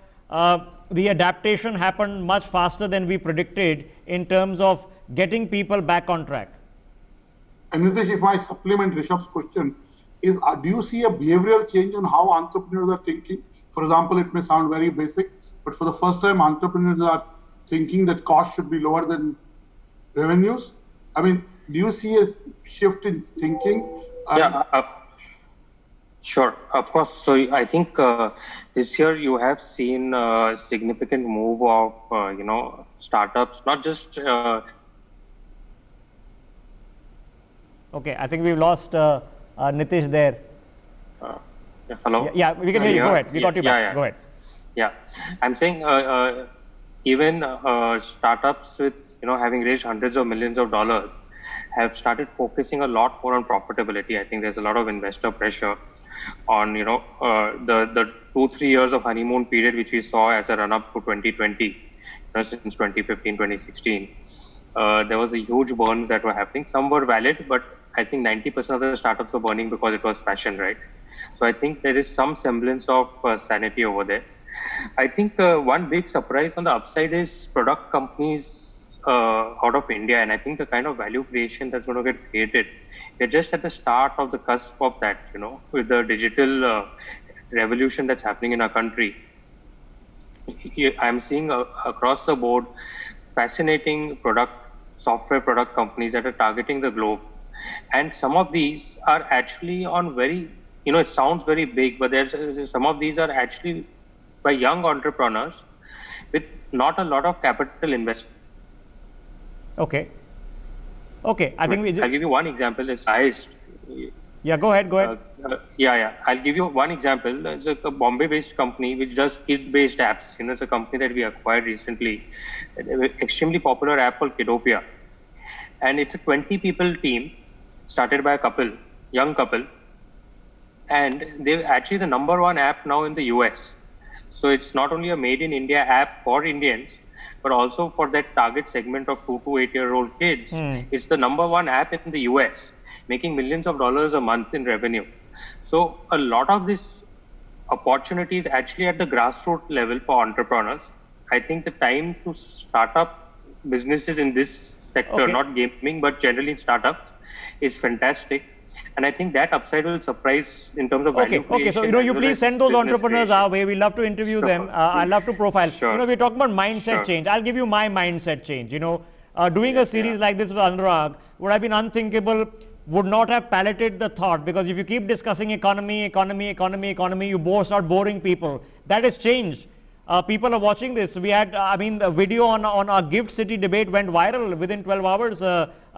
the adaptation happened much faster than we predicted in terms of getting people back on track? And Nitish, if I supplement Rishabh's question, do you see a behavioral change on how entrepreneurs are thinking? For example, it may sound very basic, but for the first time, entrepreneurs are thinking that costs should be lower than revenues. I mean, do you see a shift in thinking? Sure, of course. So I think this year you have seen a significant move of startups, not just. Okay, I think we've lost Nitish there. Hello. Yeah, we can hear you. Go ahead. We got you back. Yeah. Go ahead. Yeah, I'm saying even startups with having raised hundreds of millions of dollars have started focusing a lot more on profitability. I think there's a lot of investor pressure on the 2-3 years of honeymoon period which we saw as a run up to 2020, since 2015, 2016. There was a huge burns that were happening. Some were valid, but I think 90% of the startups were burning because it was fashion, right? So I think there is some semblance of sanity over there. I think one big surprise on the upside is product companies out of India, and I think the kind of value creation that's going to get created, we're just at the start of the cusp of that, with the digital revolution that's happening in our country. I'm seeing across the board fascinating software product companies that are targeting the globe. And some of these are actually on very, it sounds very big, but some of these are actually by young entrepreneurs with not a lot of capital investment. Okay. I think I'll give you one example. It's highest. Yeah, go ahead. I'll give you one example. It's a Bombay-based company which does kid-based apps. It's a company that we acquired recently. Extremely popular app called Kidopia. And it's a 20-people team started by a young couple. And they're actually the number one app now in the US. So it's not only a made in India app for Indians, but also for that target segment of 2 to 8-year-old kids. It's the number one app in the US, making millions of dollars a month in revenue. So a lot of this opportunity is actually at the grassroots level for entrepreneurs. I think the time to start up businesses in this sector, not gaming, but generally in startups, is fantastic. And I think that upside will surprise in terms of value creation. So, you please send those entrepreneurs our way. We love to interview them. I love to profile. We're talking about mindset change. I'll give you my mindset change. Doing a series like this with Anurag would have been unthinkable, would not have paleted the thought, because if you keep discussing economy, you start boring people. That has changed. people are watching this. We had, the video on our Gift City debate went viral within 12 hours.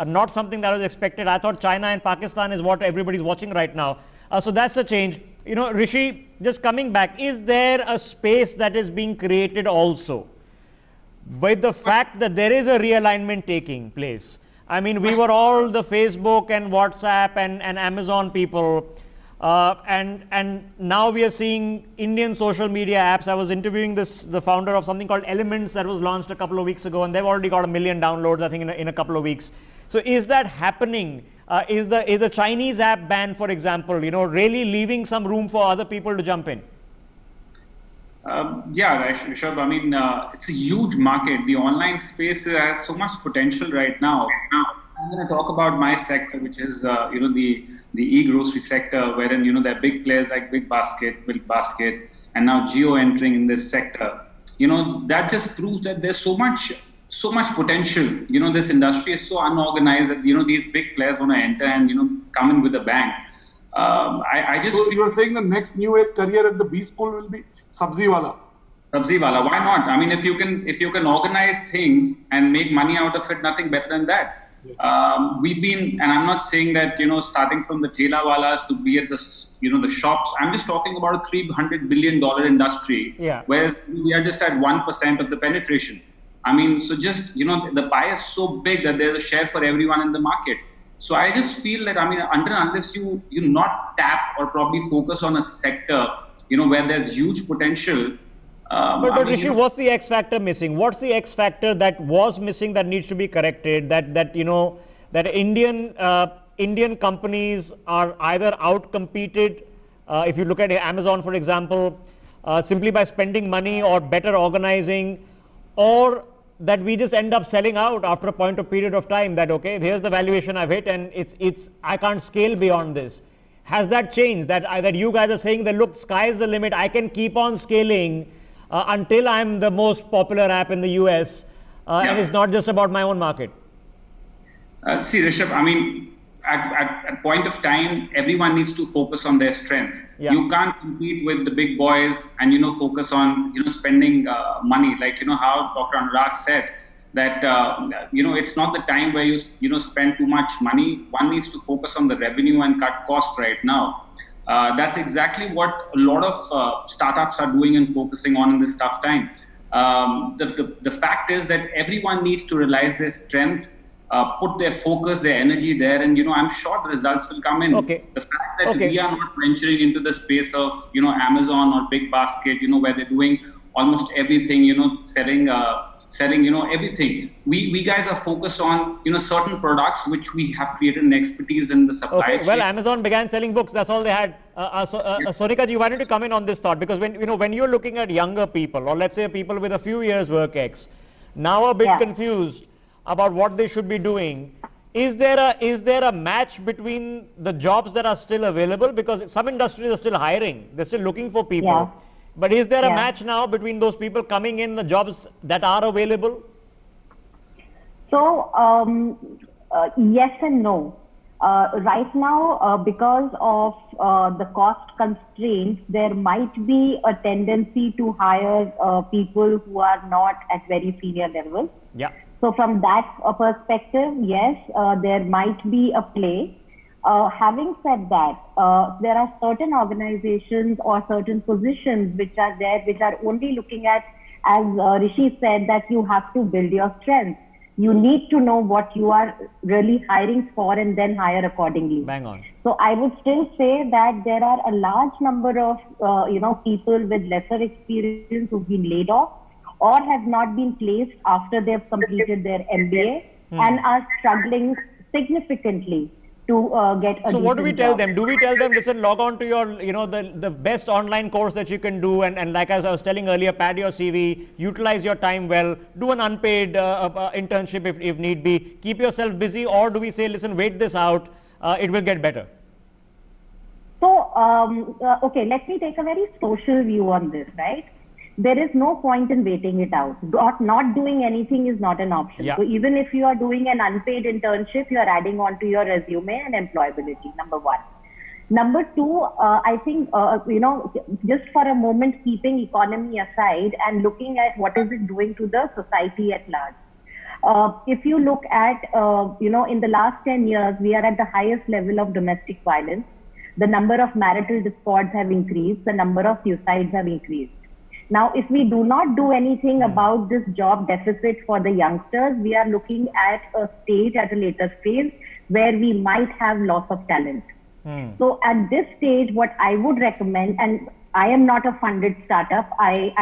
Not something that was expected. I thought China and Pakistan is what everybody's watching right now. So that's a change. Rishi, just coming back, is there a space that is being created also with the fact that there is a realignment taking place? We were all the Facebook and WhatsApp and Amazon people. And now we are seeing Indian social media apps. I was interviewing the founder of something called Elements that was launched a couple of weeks ago, and they've already got 1 million downloads, I think, in a couple of weeks. So is that happening? Is the Chinese app ban, for example, really leaving some room for other people to jump in? Yeah, Rishabh. It's a huge market. The online space has so much potential right now. Now, I'm going to talk about my sector, which is, the e-grocery sector, wherein, there are big players like Big Basket, and now Jio entering in this sector. That just proves that there's so much potential. This industry is so unorganized that, these big players want to enter and, come in with a bang. So you're saying the next new age career at the B school will be Sabzi Wala? Sabzi Wala, why not? If you can organize things and make money out of it, nothing better than that. We've been, and I'm not saying that, starting from the Thela Walas to be at the, the shops, I'm just talking about a $300 billion industry where we are just at 1% of the penetration. So just, the pie is so big that there's a share for everyone in the market. So I just feel that, unless you not tap or probably focus on a sector, where there's huge potential. But Rishi, what's the X factor missing? What's the X factor that was missing that needs to be corrected? That Indian companies are either outcompeted, if you look at Amazon, for example, simply by spending money or better organizing, or that we just end up selling out after a period of time. That okay, here's the valuation I've hit, and it's I can't scale beyond this. Has that changed? That you guys are saying that look, sky's the limit. I can keep on scaling until I'm the most popular app in the US, and it's not just about my own market. See, Rishabh, at point of time, everyone needs to focus on their strengths. You can't compete with the big boys and, focus on, spending money. Like, how Dr. Anurag said that, it's not the time where you spend too much money. One needs to focus on the revenue and cut costs right now. That's exactly what a lot of startups are doing and focusing on in this tough time. The fact is that everyone needs to realize their strength, put their focus, their energy there, and I'm sure the results will come in. Okay. The fact that we are not venturing into the space of Amazon or Big Basket, where they're doing almost everything, selling everything. We guys are focused on certain products which we have created an expertise in the supply chain. Well, Amazon began selling books. That's all they had. Sonika ji, why don't you come in on this thought? Because when you're looking at younger people, or let's say people with a few years work ex, now a bit confused about what they should be doing, is there a match between the jobs that are still available? Because some industries are still hiring, they're still looking for people. But is there a match now between those people coming in, the jobs that are available? So yes and no. Right now, because of the cost constraints, there might be a tendency to hire people who are not at very senior levels. Yeah. So from that perspective, yes, there might be a play. Having said that, there are certain organizations or certain positions which are there, which are only looking at, as Rishi said, that you have to build your strength. You need to know what you are really hiring for and then hire accordingly. Bang on. So I would still say that there are a large number of, people with lesser experience who've been laid off or have not been placed after they've completed their MBA and are struggling significantly to get a So what do we tell job. them? Do we tell them, listen, log on to your, the best online course that you can do, and like as I was telling earlier, pad your CV, utilize your time well, do an unpaid internship if need be, keep yourself busy, or do we say, listen, wait this out, it will get better? So, okay, let me take a very social view on this, right? There is no point in waiting it out. Not doing anything is not an option. Yeah. So even if you are doing an unpaid internship, you are adding on to your resume and employability, number one. Number two, I think, just for a moment, keeping economy aside and looking at what is it doing to the society at large. If you look at, in the last 10 years, we are at the highest level of domestic violence. The number of marital discords have increased. The number of suicides have increased. Now, if we do not do anything about this job deficit for the youngsters, we are looking at a stage, at a later phase, where we might have loss of talent. So at this stage, what I would recommend, and I am not a funded startup, I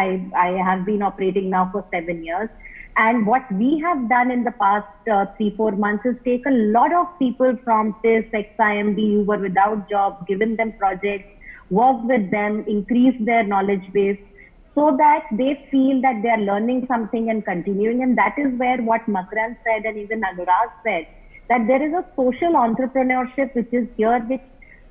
have been operating now for 7 years. And what we have done in the past 3-4 months is take a lot of people from TIS, XIMD who were without jobs, given them projects, worked with them, increased their knowledge base, so that they feel that they are learning something and continuing. And that is where what Makarand said and even Anurag said, that there is a social entrepreneurship which is here, which,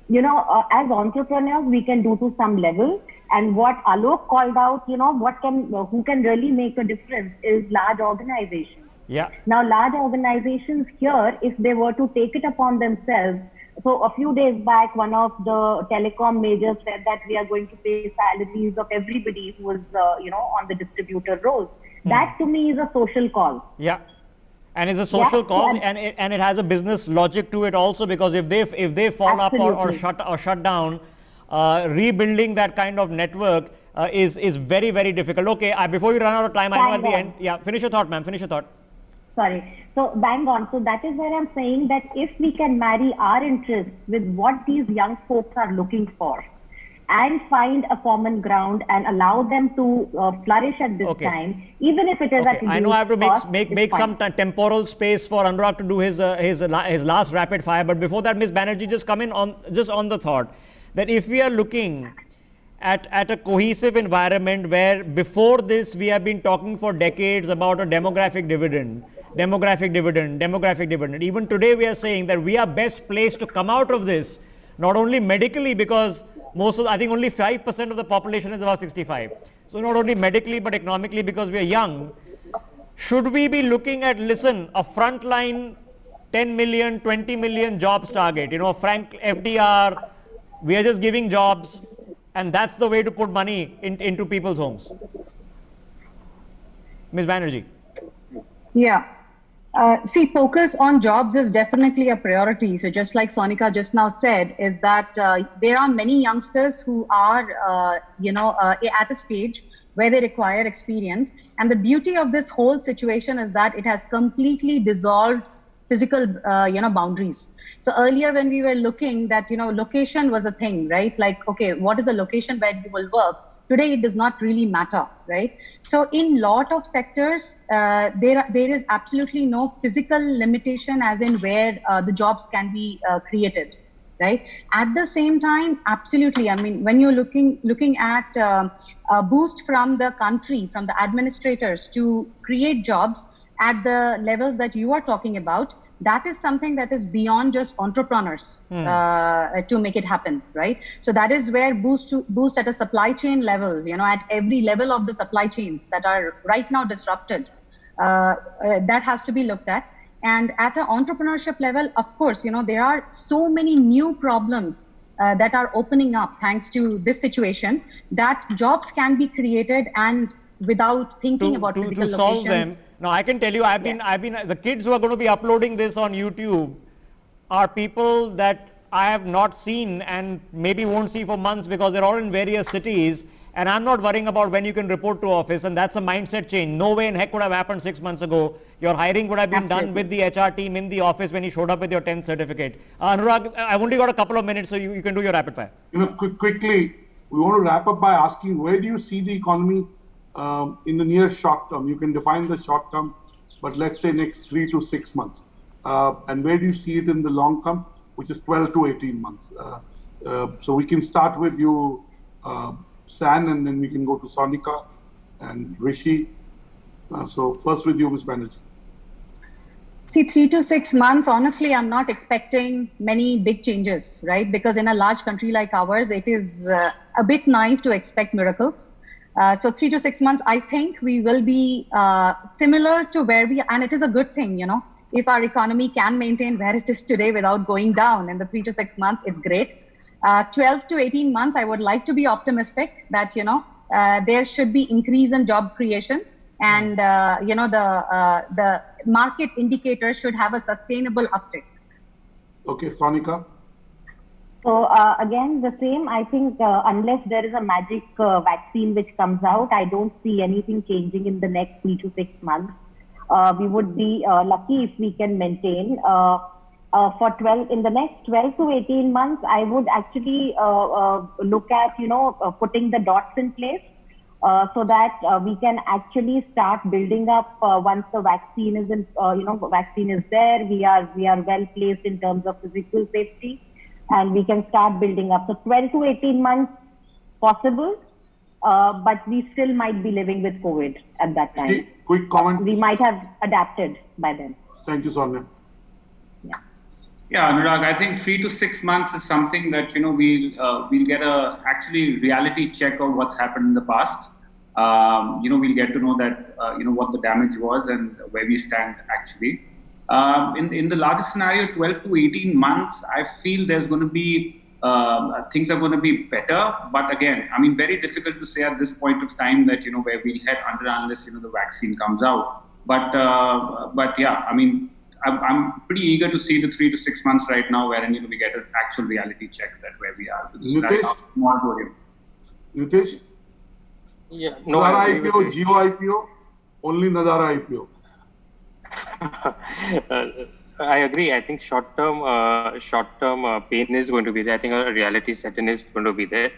as entrepreneurs, we can do to some level. And what Alok called out, who can really make a difference is large organizations. Yeah. Now, large organizations here, if they were to take it upon themselves, so a few days back, one of the telecom majors said that we are going to pay salaries of everybody who was, on the distributor roles. That to me is a social cause. Yeah. And it's a social cause, and it has a business logic to it also, because if they fall up or shut down, rebuilding that kind of network is very, very difficult. Okay, before we run out of time, I know at the end. Yeah, finish your thought, ma'am. Finish your thought. Sorry. So bang on. So that is where I'm saying that if we can marry our interests with what these young folks are looking for, and find a common ground and allow them to flourish at this time, even if it is at I know I have to make some temporal space for Anurag to do his last rapid fire. But before that, Ms. Banerjee, just come in on the thought that if we are looking at a cohesive environment where before this we have been talking for decades about a demographic dividend. Even today we are saying that we are best placed to come out of this, not only medically, because I think only 5% of the population is about 65. So not only medically, but economically, because we are young. Should we be looking at, a frontline 10 million, 20 million jobs target, frank FDR, we are just giving jobs, and that's the way to put money into people's homes? Ms. Banerjee. Yeah. Focus on jobs is definitely a priority. So just like Sonika just now said, is that there are many youngsters who are, at a stage where they require experience. And the beauty of this whole situation is that it has completely dissolved physical, boundaries. So earlier when we were looking that, location was a thing, right? Like, okay, what is the location where you will work? Today, it does not really matter, right? So in lot of sectors, there is absolutely no physical limitation as in where the jobs can be created, right? At the same time, absolutely. I mean, when you're looking at a boost from the country, from the administrators to create jobs at the levels that you are talking about, that is something that is beyond just entrepreneurs to make it happen, right? So that is where boost at a supply chain level, at every level of the supply chains that are right now disrupted, that has to be looked at. And at an entrepreneurship level, of course, there are so many new problems that are opening up thanks to this situation, that jobs can be created and without thinking about physical to solve locations. them. Now, I can tell you, I've been the kids who are going to be uploading this on YouTube are people that I have not seen and maybe won't see for months, because they're all in various cities, and I'm not worrying about when you can report to office, and that's a mindset change. No way in heck would have happened 6 months ago. Your hiring would have been done with the HR team in the office when you showed up with your 10th certificate. Anurag, I've only got a couple of minutes, so you can do your rapid fire. Quickly, we want to wrap up by asking, where do you see the economy in the near short term? You can define the short term, but let's say next 3 to 6 months. And where do you see it in the long term, which is 12 to 18 months? So we can start with you, San, and then we can go to Sonika and Rishi. So first with you, Ms. Banerjee. See, 3 to 6 months, honestly, I'm not expecting many big changes, right? Because in a large country like ours, it is a bit naive to expect miracles. So 3 to 6 months, I think we will be similar to where we are, and it is a good thing, if our economy can maintain where it is today without going down in the 3 to 6 months, it's great. 12 to 18 months, I would like to be optimistic that, there should be increase in job creation, and, the market indicators should have a sustainable uptick. Okay, Sonika. So again, the same. I think unless there is a magic vaccine which comes out, I don't see anything changing in the next 3 to 6 months. We would be lucky if we can maintain in the next 12 to 18 months. I would actually look at putting the dots in place so that we can actually start building up once the vaccine is vaccine is there. We are well placed in terms of physical safety, and we can start building up. So 12 to 18 months possible, but we still might be living with COVID at that time. Quick comment. We might have adapted by then. Thank you, Sonia. Yeah, Anurag, I think 3 to 6 months is something that we'll get a actually reality check of what's happened in the past. We'll get to know that what the damage was and where we stand actually. In the larger scenario, 12 to 18 months, I feel there's going to be things are going to be better. But again, I mean, very difficult to say at this point of time that where we'll head unless the vaccine comes out. But yeah, I mean, I'm pretty eager to see the 3 to 6 months right now, wherein we get an actual reality check that where we are. Nitesh? Yeah, no, Nazara IPO, Jio IPO, only Nazara IPO. I agree. I think short-term pain is going to be there. I think a reality set-in is going to be there.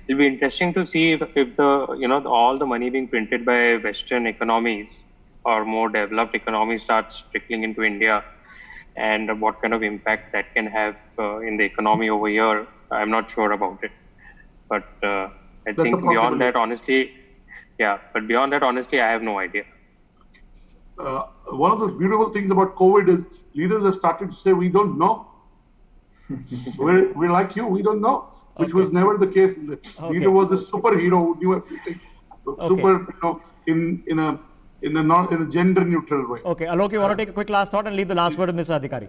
It'll be interesting to see if the all the money being printed by Western economies or more developed economies starts trickling into India, and what kind of impact that can have in the economy over here. I'm not sure about it, but I think beyond that, honestly, I have no idea. One of the beautiful things about COVID is leaders have started to say, we don't know. we're like you, we don't know, which was never the case. The leader was a superhero who knew everything. Super, in a gender neutral way. Okay, Alok, you want to take a quick last thought and leave the last word with Mr. Adhikari?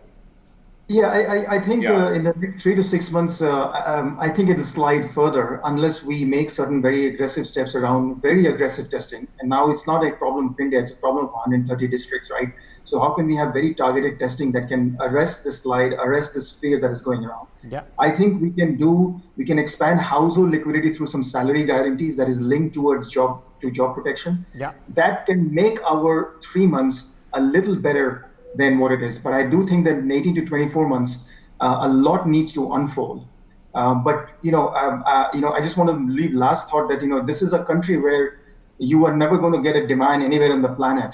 Yeah, I think in the next 3 to 6 months, I think it will slide further unless we make certain very aggressive steps around very aggressive testing. And now it's not a problem of India, it's a problem of 130 districts, right? So how can we have very targeted testing that can arrest this slide, arrest this fear that is going around? Yeah. I think we can expand household liquidity through some salary guarantees that is linked towards job protection. Yeah. That can make our 3 months a little better than what it is. But I do think that in 18 to 24 months, a lot needs to unfold. But I just want to leave last thought that this is a country where you are never going to get a demand anywhere on the planet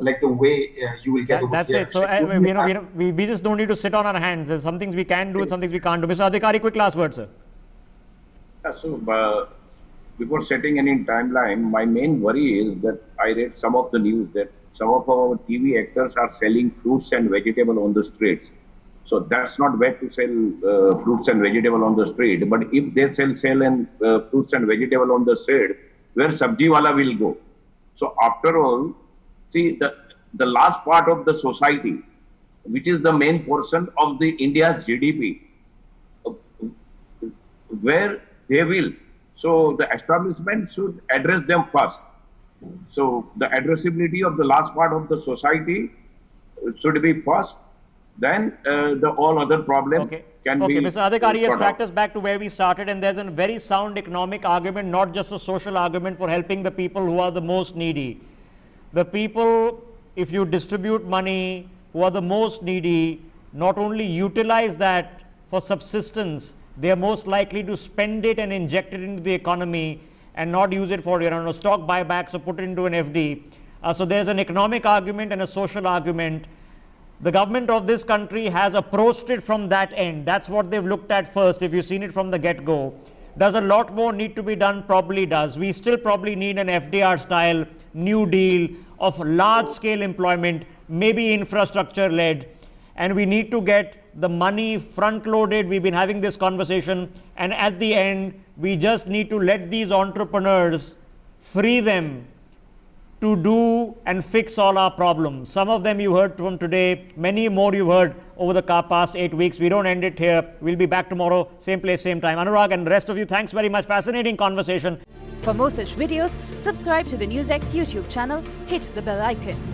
like the way you will get over that's here. it. So we just don't need to sit on our hands. There's some things we can do and some things we can't do. Mr. Adhikari, quick last word, sir. So before setting any timeline, my main worry is that I read some of the news that some of our TV actors are selling fruits and vegetables on the streets. So that's not bad to sell fruits and vegetables on the street. But if they sell and fruits and vegetables on the street, where sabji wala will go? So after all, see the last part of the society, which is the main portion of the India's GDP, where they will. So the establishment should address them first. So the addressability of the last part of the society should be first. Then all other problems can be. Okay, Mr. Adhikari has tracked us back to where we started, and there's a very sound economic argument, not just a social argument for helping the people who are the most needy. The people, if you distribute money, who are the most needy, not only utilize that for subsistence, they are most likely to spend it and inject it into the economy and not use it for stock buybacks or put it into an FD. So there's an economic argument and a social argument. The government of this country has approached it from that end. That's what they've looked at first, if you've seen it from the get-go. Does a lot more need to be done? Probably does. We still probably need an FDR style New Deal of large scale employment, maybe infrastructure led, and we need to get the money front loaded. We've been having this conversation, and at the end we just need to let these entrepreneurs, free them to do and fix all our problems. Some of them you heard from today, many more you've heard over the past 8 weeks. We don't end it here. We'll be back tomorrow, same place, same time. Anurag and the rest of you, thanks very much. Fascinating conversation. For more such videos, subscribe to the NewsX YouTube channel, hit the bell icon.